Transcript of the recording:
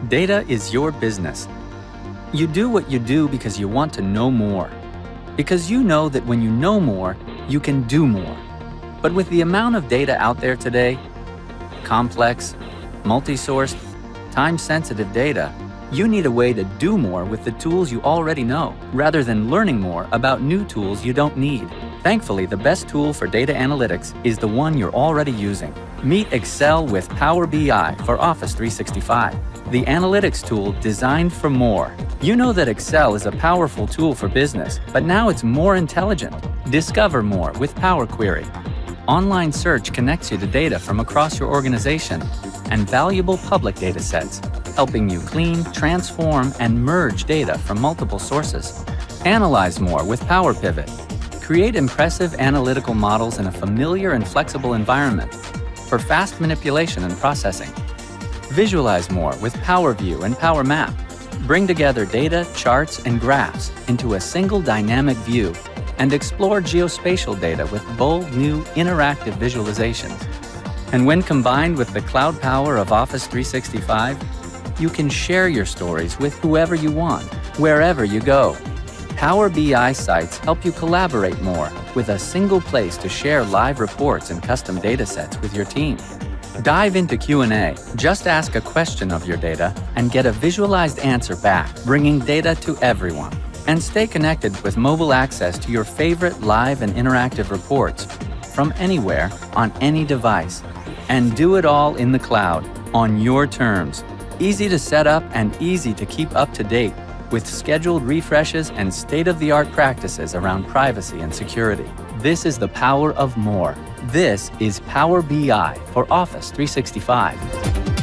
Data is your business. You do what you do because you want to know more. Because you know that when you know more, you can do more. But with the amount of data out there today, complex, multi-sourced, time-sensitive data, you need a way to do more with the tools you already know, rather than learning more about new tools you don't need. Thankfully, the best tool for data analytics is the one you're already using. Meet Excel with Power BI for Office 365, the analytics tool designed for more. You know that Excel is a powerful tool for business, but now it's more intelligent. Discover more with Power Query. Online search connects you to data from across your organization and valuable public data sets, helping you clean, transform, and merge data from multiple sources. Analyze more with Power Pivot. Create impressive analytical models in a familiar and flexible environment for fast manipulation and processing. Visualize more with Power View and Power Map. Bring together data, charts, and graphs into a single dynamic view and explore geospatial data with bold, new, interactive visualizations. And when combined with the cloud power of Office 365, you can share your stories with whoever you want, wherever you go. Power BI sites help you collaborate more with a single place to share live reports and custom data sets with your team. Dive into Q&A. Just ask a question of your data and get a visualized answer back, bringing data to everyone. And stay connected with mobile access to your favorite live and interactive reports from anywhere on any device. And do it all in the cloud, on your terms. Easy to set up and easy to keep up to date with scheduled refreshes and state-of-the-art practices around privacy and security. This is the power of more. This is Power BI for Office 365.